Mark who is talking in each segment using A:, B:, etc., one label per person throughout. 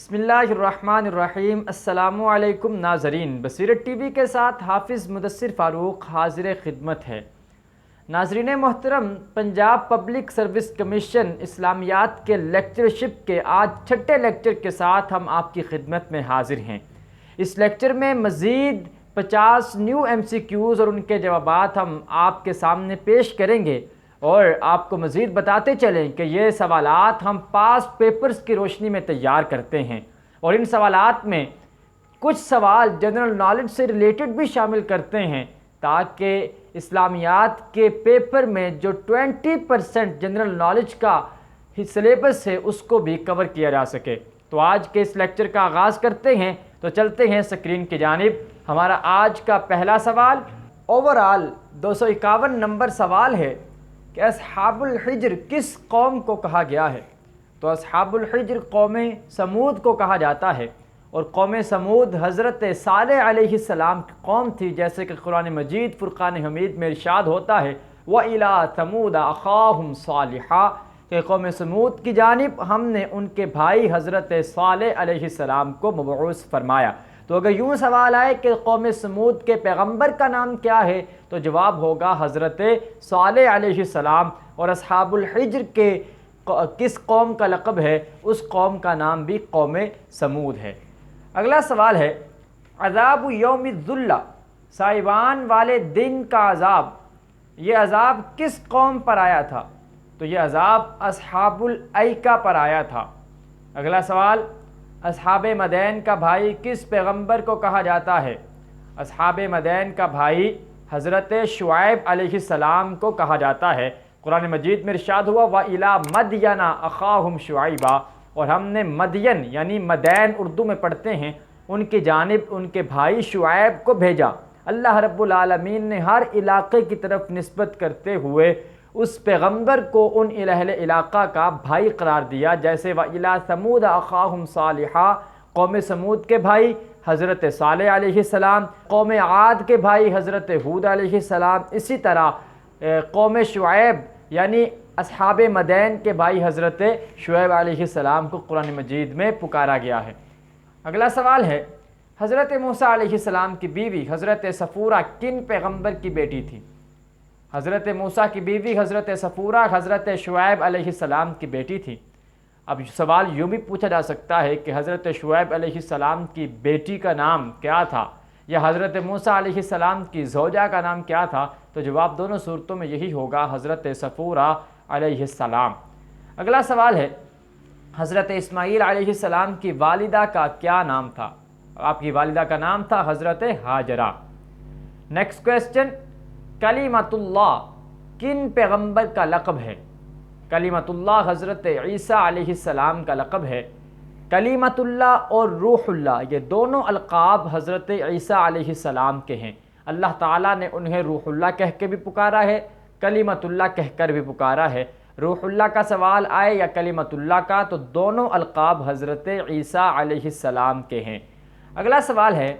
A: بسم اللہ الرحمن الرحیم۔ السلام علیکم ناظرین، بصیرت ٹی وی کے ساتھ حافظ مدثر فاروق حاضر خدمت ہے۔ ناظرین محترم، پنجاب پبلک سروس کمیشن اسلامیات کے لیکچرشپ کے آج چھٹے لیکچر کے ساتھ ہم آپ کی خدمت میں حاضر ہیں۔ اس لیکچر میں مزید 50 نیو MCQs اور ان کے جوابات ہم آپ کے سامنے پیش کریں گے، اور آپ کو مزید بتاتے چلیں کہ یہ سوالات ہم پاسٹ پیپرز کی روشنی میں تیار کرتے ہیں، اور ان سوالات میں کچھ سوال جنرل نالج سے ریلیٹڈ بھی شامل کرتے ہیں تاکہ اسلامیات کے پیپر میں جو 20% جنرل نالج کا سلیبس ہے اس کو بھی کور کیا جا سکے۔ تو آج کے اس لیکچر کا آغاز کرتے ہیں، تو چلتے ہیں سکرین کی جانب۔ ہمارا آج کا پہلا سوال اوورآل 251 نمبر سوال ہے کہ اصحاب الحجر کس قوم کو کہا گیا ہے؟ تو اصحاب الحجر قوم سمود کو کہا جاتا ہے، اور قوم سمود حضرت صالح علیہ السلام کی قوم تھی، جیسے کہ قرآن مجید فرقان حمید میں ارشاد ہوتا ہے وَإِلَىٰ ثَمُودَ أَخَاهُمْ صَالِحًا، کہ قوم سمود کی جانب ہم نے ان کے بھائی حضرت صالح علیہ السلام کو مبعوث فرمایا۔ تو اگر یوں سوال آئے کہ قوم سمود کے پیغمبر کا نام کیا ہے، تو جواب ہوگا حضرت صالح علیہ السلام، اور اصحاب الحجر کے کس قوم کا لقب ہے؟ اس قوم کا نام بھی قوم سمود ہے۔ اگلا سوال ہے عذاب یوم الذلہ، سائبان والے دن کا عذاب، یہ عذاب کس قوم پر آیا تھا؟ تو یہ عذاب اصحاب الایکہ پر آیا تھا۔ اگلا سوال اصحاب مدین کا بھائی کس پیغمبر کو کہا جاتا ہے؟ اصحاب مدین کا بھائی حضرت شعیب علیہ السلام کو کہا جاتا ہے۔ قرآن مجید میں ارشاد ہوا وَإِلَىٰ مَدْيَنَ أَخَاهُمْ شُعَيْبًا، اور ہم نے مدین یعنی مدین اردو میں پڑھتے ہیں، ان کی جانب ان کے بھائی شعیب کو بھیجا۔ اللہ رب العالمین نے ہر علاقے کی طرف نسبت کرتے ہوئے اس پیغمبر کو ان اہل علاقہ کا بھائی قرار دیا، جیسے وَإِلَىٰ ثَمُودَ أَخَاهُمْ صَالِحًا، قوم سمود کے بھائی حضرت صالح علیہ السلام، قوم عاد کے بھائی حضرت ہود علیہ السلام، اسی طرح قوم شعیب یعنی اصحاب مدین کے بھائی حضرت شعیب علیہ السلام کو قرآن مجید میں پکارا گیا ہے۔ اگلا سوال ہے حضرت موسیٰ علیہ السلام کی بیوی حضرت صفورہ کن پیغمبر کی بیٹی تھی؟ حضرت موسیٰ کی بیوی حضرت صفورہ حضرت شعیب علیہ السلام کی بیٹی تھی۔ اب سوال یوں بھی پوچھا جا سکتا ہے کہ حضرت شعیب علیہ السلام کی بیٹی کا نام کیا تھا، یا حضرت موسیٰ علیہ السلام کی زوجہ کا نام کیا تھا؟ تو جواب دونوں صورتوں میں یہی ہوگا، حضرت صفورہ علیہ السلام۔ اگلا سوال ہے حضرت اسماعیل علیہ السلام کی والدہ کا کیا نام تھا؟ آپ کی والدہ کا نام تھا حضرت ہاجرہ۔ نیکسٹ کویسچن کلیمۃ اللہ کن پیغمبر کا لقب ہے؟ کلیمۃ اللہ حضرت عیسیٰ علیہ السلام کا لقب ہے۔ کلیمۃ اللہ اور روح اللہ یہ دونوں القاب حضرت عیسیٰ علیہ السلام کے ہیں۔ اللہ تعالیٰ نے انہیں روح اللہ کہہ کے بھی پکارا ہے، کلیمۃ اللہ کہہ کر بھی پکارا ہے۔ روح اللہ کا سوال آئے یا کلیمۃ اللہ کا، تو دونوں القاب حضرت عیسیٰ علیہ السلام کے ہیں۔ اگلا سوال ہے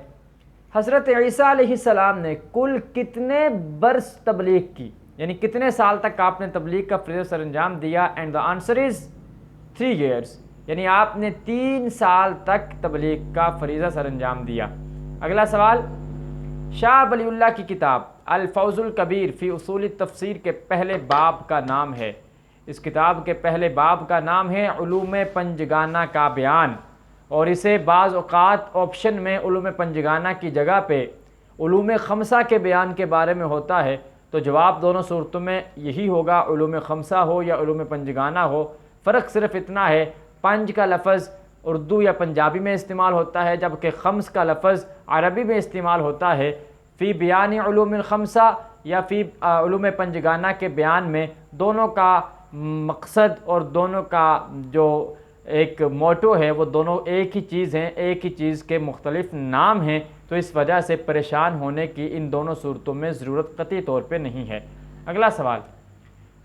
A: حضرت عیسیٰ علیہ السلام نے کل کتنے برس تبلیغ کی، یعنی کتنے سال تک آپ نے تبلیغ کا فریضہ سر انجام دیا؟ And the answer is 3 years، یعنی آپ نے 3 سال تک تبلیغ کا فریضہ سر انجام دیا۔ اگلا سوال شاہ ولی اللہ کی کتاب الفوز الکبیر فی اصول التفسیر کے پہلے باب کا نام ہے۔ اس کتاب کے پہلے باب کا نام ہے علوم پنجگانہ کا بیان، اور اسے بعض اوقات آپشن میں علوم پنجگانہ کی جگہ پہ علوم خمسہ کے بیان کے بارے میں ہوتا ہے۔ تو جواب دونوں صورتوں میں یہی ہوگا، علوم خمسہ ہو یا علوم پنجگانہ ہو۔ فرق صرف اتنا ہے، پنج کا لفظ اردو یا پنجابی میں استعمال ہوتا ہے، جبکہ خمس کا لفظ عربی میں استعمال ہوتا ہے۔ فی بیان علوم الخمسہ یا فی علوم پنجگانہ کے بیان میں دونوں کا مقصد اور دونوں کا جو ایک موٹو ہے وہ دونوں ایک ہی چیز ہیں، ایک ہی چیز کے مختلف نام ہیں، تو اس وجہ سے پریشان ہونے کی ان دونوں صورتوں میں ضرورت قطعی طور پہ نہیں ہے۔ اگلا سوال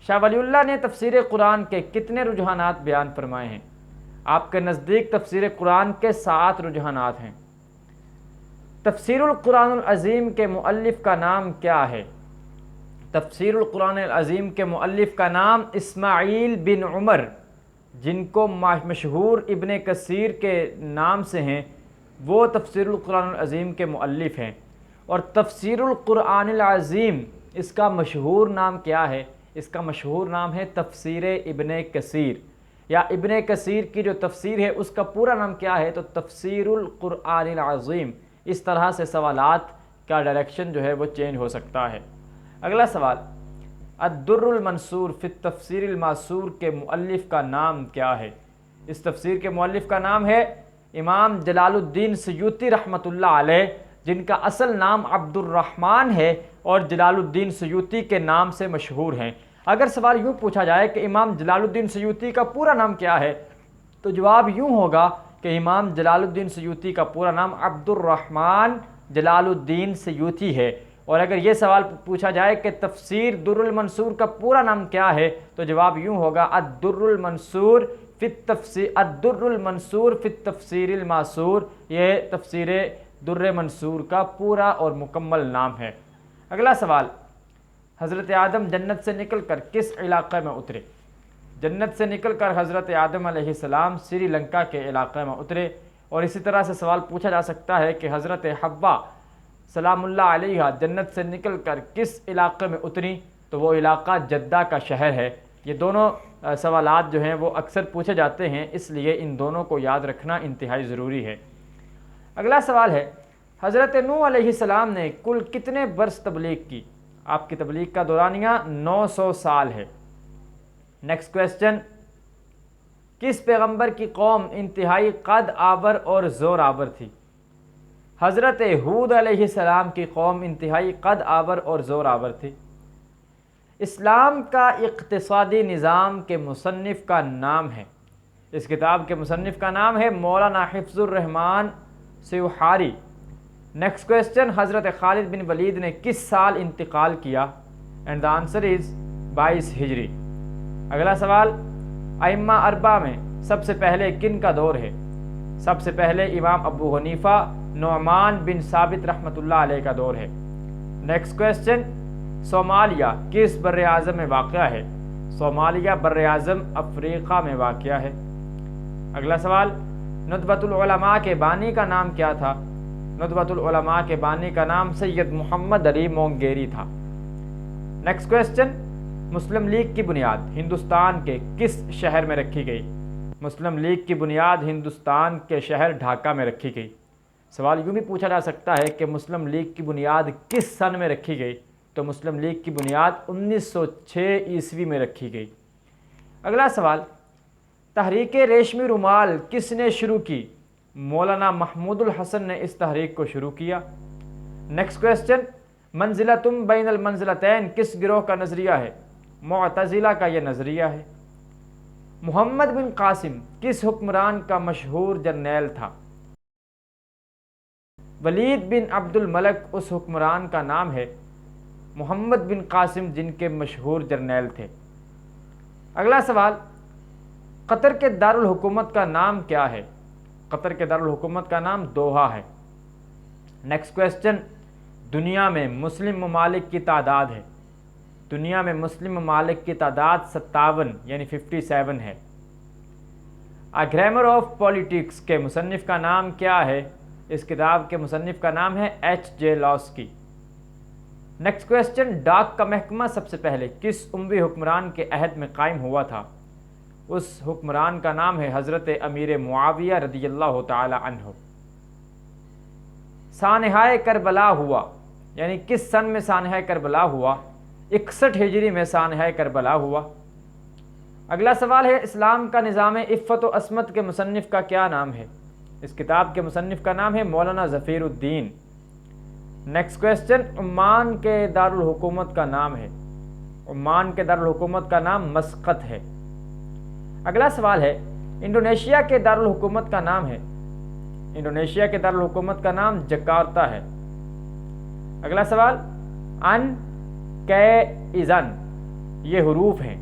A: شاہ ولی اللہ نے تفسیر قرآن کے کتنے رجحانات بیان فرمائے ہیں؟ آپ کے نزدیک تفسیر قرآن کے 7 رجحانات ہیں۔ تفسیر القرآن العظیم کے مؤلف کا نام کیا ہے؟ تفسیر القرآن العظیم کے مؤلف کا نام اسماعیل بن عمر جن کو مشہور ابن کثیر کے نام سے ہیں وہ تفسیر القرآن العظیم کے مؤلف ہیں، اور تفسیر القرآن العظیم اس کا مشہور نام کیا ہے؟ اس کا مشہور نام ہے تفسیر ابن کثیر، یا ابن کثیر کی جو تفسیر ہے اس کا پورا نام کیا ہے؟ تو تفسیر القرآن العظیم۔ اس طرح سے سوالات کا ڈائریکشن جو ہے وہ چینج ہو سکتا ہے۔ اگلا سوال، الدر المنصور فی التفسیر الماثور کے مؤلف کا نام کیا ہے؟ اس تفسیر کے مؤلف کا نام ہے امام جلال الدین سیوطی رحمۃ اللہ علیہ، جن کا اصل نام عبد الرحمن ہے اور جلال الدین سیوطی کے نام سے مشہور ہیں۔ اگر سوال یوں پوچھا جائے کہ امام جلال الدین سیوطی کا پورا نام کیا ہے، تو جواب یوں ہوگا کہ امام جلال الدین سیوطی کا پورا نام عبد الرحمن جلال الدین سیوطی ہے۔ اور اگر یہ سوال پوچھا جائے کہ تفسیر در المنصور کا پورا نام کیا ہے، تو جواب یوں ہوگا الدر المنصور فی التفسیر الماثور۔ یہ تفسیر در منصور کا پورا اور مکمل نام ہے۔ اگلا سوال، حضرت آدم جنت سے نکل کر کس علاقے میں اترے؟ جنت سے نکل کر حضرت آدم علیہ السلام سری لنکا کے علاقے میں اترے۔ اور اسی طرح سے سوال پوچھا جا سکتا ہے کہ حضرت حوا سلام اللہ علیہ جنت سے نکل کر کس علاقے میں اتری؟ تو وہ علاقہ جدہ کا شہر ہے۔ یہ دونوں سوالات جو ہیں وہ اکثر پوچھے جاتے ہیں، اس لیے ان دونوں کو یاد رکھنا انتہائی ضروری ہے۔ اگلا سوال ہے، حضرت نوح علیہ السلام نے کل کتنے برس تبلیغ کی؟ آپ کی تبلیغ کا دورانیہ 900 سال ہے۔ نیکسٹ کویسچن، کس پیغمبر کی قوم انتہائی قد آور اور زور آور تھی؟ حضرت ہود علیہ السلام کی قوم انتہائی قد آور اور زور آور تھی۔ اسلام کا اقتصادی نظام کے مصنف کا نام ہے، اس کتاب کے مصنف کا نام ہے مولانا حفظ الرحمن سیوحاری۔ نیکسٹ کویسچن، حضرت خالد بن ولید نے کس سال انتقال کیا؟ اینڈ دا آنسر از 22 ہجری۔ اگلا سوال، ائمہ اربعہ میں سب سے پہلے کن کا دور ہے؟ سب سے پہلے امام ابو حنیفہ نعمان بن ثابت رحمۃ اللہ علیہ کا دور ہے۔ نیکسٹ کویسچن، صومالیہ کس بر اعظم میں واقع ہے؟ صومالیہ بر اعظم افریقہ میں واقع ہے۔ اگلا سوال، ندوۃ العلماء کے بانی کا نام کیا تھا؟ ندوۃ العلماء کے بانی کا نام سید محمد علی مونگیری تھا۔ نیکسٹ کویسچن، مسلم لیگ کی بنیاد ہندوستان کے کس شہر میں رکھی گئی؟ مسلم لیگ کی بنیاد ہندوستان کے شہر ڈھاکہ میں رکھی گئی۔ سوال یوں بھی پوچھا جا سکتا ہے کہ مسلم لیگ کی بنیاد کس سن میں رکھی گئی؟ تو مسلم لیگ کی بنیاد 1906 عیسوی میں رکھی گئی۔ اگلا سوال، تحریک ریشمی رومال کس نے شروع کی؟ مولانا محمود الحسن نے اس تحریک کو شروع کیا۔ نیکسٹ کویسچن، منزلتم بین المنزلتین کس گروہ کا نظریہ ہے؟ معتزلہ کا یہ نظریہ ہے۔ محمد بن قاسم کس حکمران کا مشہور جرنیل تھا؟ ولید بن عبد الملک اس حکمران کا نام ہے۔ محمد بن قاسم جن کے مشہور جرنیل تھے۔ اگلا سوال، قطر کے دارالحکومت کا نام کیا ہے؟ قطر کے دارالحکومت کا نام دوحہ ہے۔ نیکسٹ کویسچن، دنیا میں مسلم ممالک کی تعداد ہے؟ دنیا میں مسلم ممالک کی تعداد 57 یعنی 57 ہے۔ اے گرامر آف پولیٹکس کے مصنف کا نام کیا ہے؟ اس کتاب کے مصنف کا نام ہے H.J. لاوسکی۔ نیکسٹ کویسچن، ڈاک کا محکمہ سب سے پہلے کس اموی حکمران کے عہد میں قائم ہوا تھا؟ اس حکمران کا نام ہے حضرت امیر معاویہ رضی اللہ تعالی عنہ۔ سانحہ کربلا ہوا یعنی کس سن میں سانحہ کربلا ہوا؟ 61 ہجری میں سانحہ کربلا ہوا۔ اگلا سوال ہے، اسلام کا نظام عفت و عصمت کے مصنف کا کیا نام ہے؟ اس کتاب کے مصنف کا نام ہے مولانا ظفیر الدین۔ نیکسٹ کویسچن، عمان کے دارالحکومت کا نام ہے؟ عمان کے دارالحکومت کا نام مسقط ہے۔ اگلا سوال ہے، انڈونیشیا کے دارالحکومت کا نام ہے؟ انڈونیشیا کے دارالحکومت کا نام جکارتا ہے۔ اگلا سوال، ان کے ازن یہ حروف ہیں،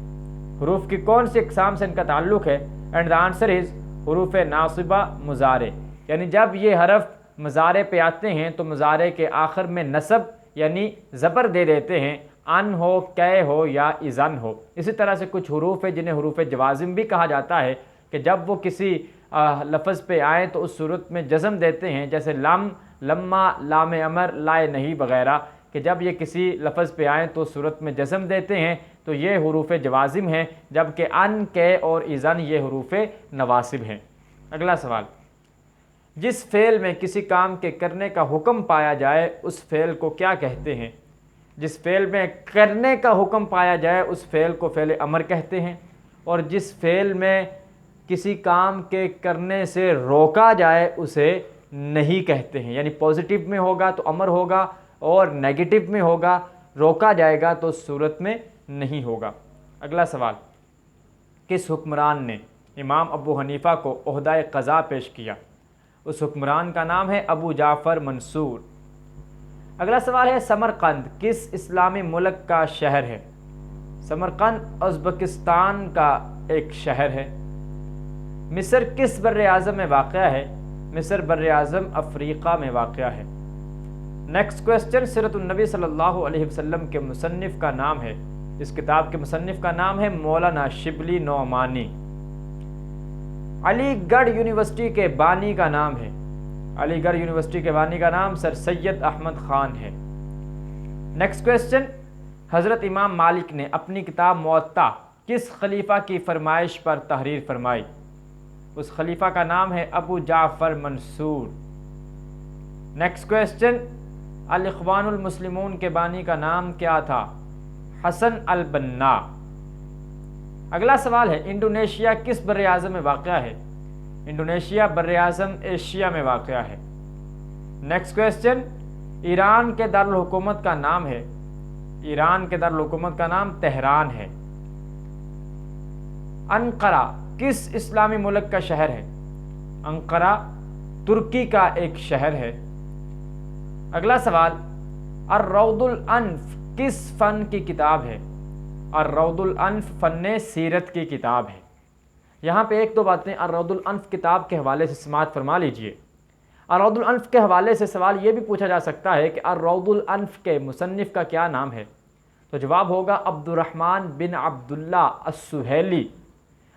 A: حروف کی کون سی اقسام سے ان کا تعلق ہے؟ اینڈ دا آنسر از حروف ناصبہ مضارع، یعنی جب یہ حرف مضارع پہ آتے ہیں تو مضارع کے آخر میں نصب یعنی زبر دے دیتے ہیں، ان ہو، کے ہو یا اذن ہو۔ اسی طرح سے کچھ حروف ہیں جنہیں حروف جوازم بھی کہا جاتا ہے کہ جب وہ کسی لفظ پہ آئیں تو اس صورت میں جزم دیتے ہیں، جیسے لم، لما، لام امر، لائے نہیں وغیرہ، کہ جب یہ کسی لفظ پہ آئیں تو اس صورت میں جزم دیتے ہیں تو یہ حروف جوازم ہیں، جبکہ ان، کے اور اذن یہ حروف نواصب ہیں۔ اگلا سوال، جس فعل میں کسی کام کے کرنے کا حکم پایا جائے اس فعل کو کیا کہتے ہیں؟ جس فعل میں کرنے کا حکم پایا جائے اس فعل کو فعل امر کہتے ہیں، اور جس فعل میں کسی کام کے کرنے سے روکا جائے اسے نہیں کہتے ہیں۔ یعنی پازیٹیو میں ہوگا تو امر ہوگا، اور نیگیٹو میں ہوگا، روکا جائے گا تو اس صورت میں نہیں ہوگا۔ اگلا سوال، کس حکمران نے امام ابو حنیفہ کو عہدہ قضا پیش کیا؟ اس حکمران کا نام ہے ابو جعفر منصور۔ اگلا سوال ہے، سمرقند کس اسلامی ملک کا شہر ہے؟ سمرقند ازبکستان کا ایک شہر ہے۔ مصر کس بر اعظم میں واقع ہے؟ مصر بر اعظم افریقہ میں واقع ہے۔ نیکسٹ کویسچن، سیرت النبی صلی اللہ علیہ وسلم کے مصنف کا نام ہے؟ اس کتاب کے مصنف کا نام ہے مولانا شبلی نعمانی۔ علی گڑھ یونیورسٹی کے بانی کا نام ہے؟ علی گڑھ یونیورسٹی کے بانی کا نام سر سید احمد خان ہے۔ نیکسٹ کویسچن، حضرت امام مالک نے اپنی کتاب موطا کس خلیفہ کی فرمائش پر تحریر فرمائی؟ اس خلیفہ کا نام ہے ابو جعفر منصور۔ نیکسٹ کویسچن، الاخوان المسلمون کے بانی کا نام کیا تھا؟ حسن البنا۔ اگلا سوال ہے، انڈونیشیا کس بر اعظم میں واقع ہے؟ انڈونیشیا بر اعظم ایشیا میں واقع ہے۔ نیکسٹ کویسچن، ایران کے دارالحکومت کا نام ہے؟ ایران کے دارالحکومت کا نام تہران ہے۔ انقرہ کس اسلامی ملک کا شہر ہے؟ انقرہ ترکی کا ایک شہر ہے۔ اگلا سوال، الروض الانف کس فن کی کتاب ہے؟ الروض الانف فن سیرت کی کتاب ہے۔ یہاں پہ ایک دو باتیں الروض الانف کتاب کے حوالے سے سماعت فرما لیجئے۔ الروض الانف کے حوالے سے سوال یہ بھی پوچھا جا سکتا ہے کہ الروض الانف کے مصنف کا کیا نام ہے؟ تو جواب ہوگا عبد الرحمن بن عبداللہ السہیلی۔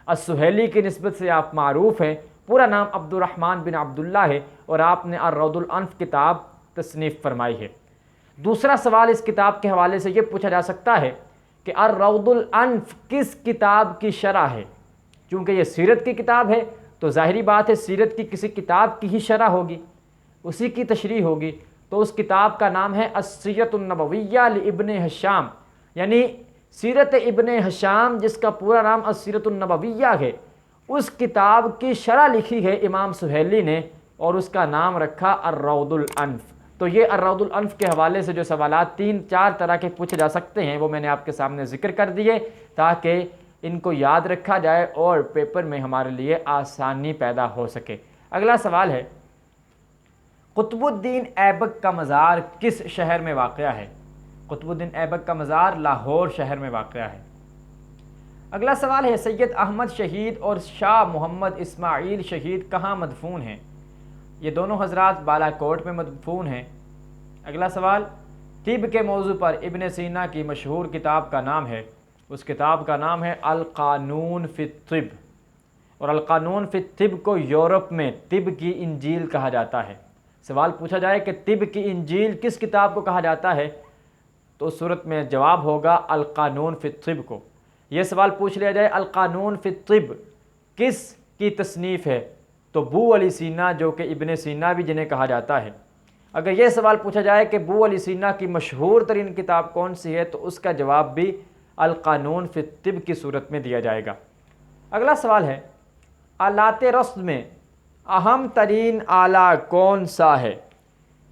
A: السہیلی کی نسبت سے آپ معروف ہیں، پورا نام عبد الرحمن بن عبداللہ ہے، اور آپ نے الروض الانف کتاب تصنیف فرمائی ہے۔ دوسرا سوال اس کتاب کے حوالے سے یہ پوچھا جا سکتا ہے کہ الروض الانف کس کتاب کی شرح ہے؟ چونکہ یہ سیرت کی کتاب ہے تو ظاہری بات ہے سیرت کی کسی کتاب کی ہی شرح ہوگی، اسی کی تشریح ہوگی، تو اس کتاب کا نام ہے السیرۃ النبویہ لابن ہشام، یعنی سیرت ابن ہشام جس کا پورا نام السیرۃ النبویہ ہے، اس کتاب کی شرح لکھی ہے امام سہیلی نے، اور اس کا نام رکھا الروض الانف۔ تو یہ الروض الانف کے حوالے سے جو سوالات 3-4 طرح کے پوچھے جا سکتے ہیں وہ میں نے آپ کے سامنے ذکر کر دیے تاکہ ان کو یاد رکھا جائے اور پیپر میں ہمارے لیے آسانی پیدا ہو سکے۔ اگلا سوال ہے، قطب الدین ایبک کا مزار کس شہر میں واقع ہے؟ قطب الدین ایبک کا مزار لاہور شہر میں واقع ہے۔ اگلا سوال ہے، سید احمد شہید اور شاہ محمد اسماعیل شہید کہاں مدفون ہیں؟ یہ دونوں حضرات بالا کوٹ میں مدفون ہیں۔ اگلا سوال، طب کے موضوع پر ابن سینا کی مشہور کتاب کا نام ہے؟ اس کتاب کا نام ہے القانون فی الطب، اور القانون فی الطب کو یورپ میں طب کی انجیل کہا جاتا ہے۔ سوال پوچھا جائے کہ طب کی انجیل کس کتاب کو کہا جاتا ہے تو اس صورت میں جواب ہوگا القانون فی الطب کو۔ یہ سوال پوچھ لیا جائے القانون فی الطب کس کی تصنیف ہے تو بو علی سینا، جو کہ ابن سینا بھی جنہیں کہا جاتا ہے۔ اگر یہ سوال پوچھا جائے کہ بو علی سینا کی مشہور ترین کتاب کون سی ہے تو اس کا جواب بھی القانون فی الطب کی صورت میں دیا جائے گا۔ اگلا سوال ہے، آلات رسم میں اہم ترین آلہ کون سا ہے؟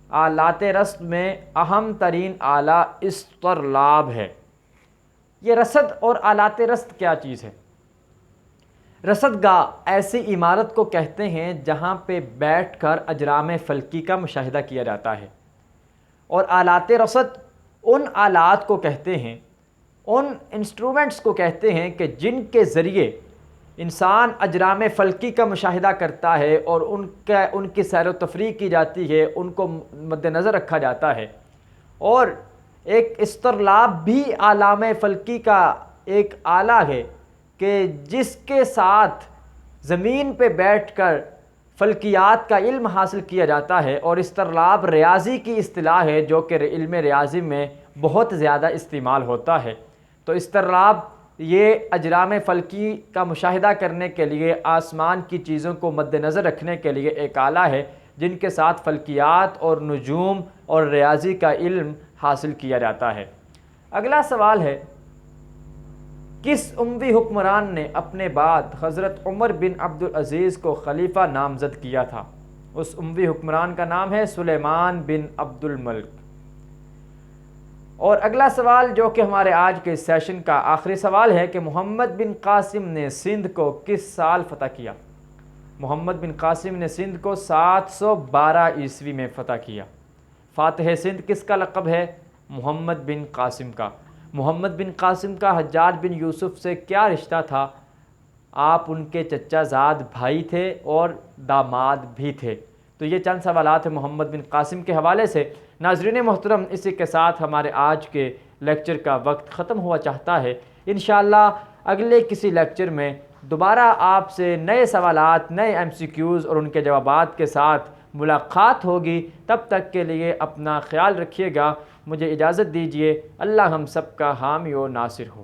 A: آلات رسم میں اہم ترین آلہ اسطرلاب ہے۔ یہ رصد اور آلات رسد کیا چیز ہے؟ رصد گاہ ایسی عمارت کو کہتے ہیں جہاں پہ بیٹھ کر اجرام فلکی کا مشاہدہ کیا جاتا ہے، اور آلات رصد ان آلات کو کہتے ہیں، ان انسٹرومنٹس کو کہتے ہیں کہ جن کے ذریعے انسان اجرام فلکی کا مشاہدہ کرتا ہے اور ان کی سیر و تفریح کی جاتی ہے، ان کو مد نظر رکھا جاتا ہے، اور ایک استرلاب بھی علامہ فلکی کا ایک آلہ ہے کہ جس کے ساتھ زمین پہ بیٹھ کر فلکیات کا علم حاصل کیا جاتا ہے، اور استرلاب ریاضی کی اصطلاح ہے جو کہ علم ریاضی میں بہت زیادہ استعمال ہوتا ہے۔ تو استرلاب یہ اجرام فلکی کا مشاہدہ کرنے کے لیے، آسمان کی چیزوں کو مد نظر رکھنے کے لیے ایک آلہ ہے جن کے ساتھ فلکیات اور نجوم اور ریاضی کا علم حاصل کیا جاتا ہے۔ اگلا سوال ہے، کس اموی حکمران نے اپنے بعد حضرت عمر بن عبدالعزیز کو خلیفہ نامزد کیا تھا؟ اس اموی حکمران کا نام ہے سلیمان بن عبد الملک۔ اور اگلا سوال جو کہ ہمارے آج کے سیشن کا آخری سوال ہے کہ محمد بن قاسم نے سندھ کو کس سال فتح کیا؟ محمد بن قاسم نے سندھ کو 712 عیسوی میں فتح کیا۔ فاتح سندھ کس کا لقب ہے؟ محمد بن قاسم کا۔ محمد بن قاسم کا حجاج بن یوسف سے کیا رشتہ تھا؟ آپ ان کے چچا زاد بھائی تھے اور داماد بھی تھے۔ تو یہ چند سوالات ہیں محمد بن قاسم کے حوالے سے۔ ناظرین محترم، اسی کے ساتھ ہمارے آج کے لیکچر کا وقت ختم ہوا چاہتا ہے۔ انشاءاللہ اگلے کسی لیکچر میں دوبارہ آپ سے نئے سوالات، نئے MCQs اور ان کے جوابات کے ساتھ ملاقات ہوگی۔ تب تک کے لیے اپنا خیال رکھیے گا۔ مجھے اجازت دیجیے۔ اللہ ہم سب کا حامی و ناصر ہو۔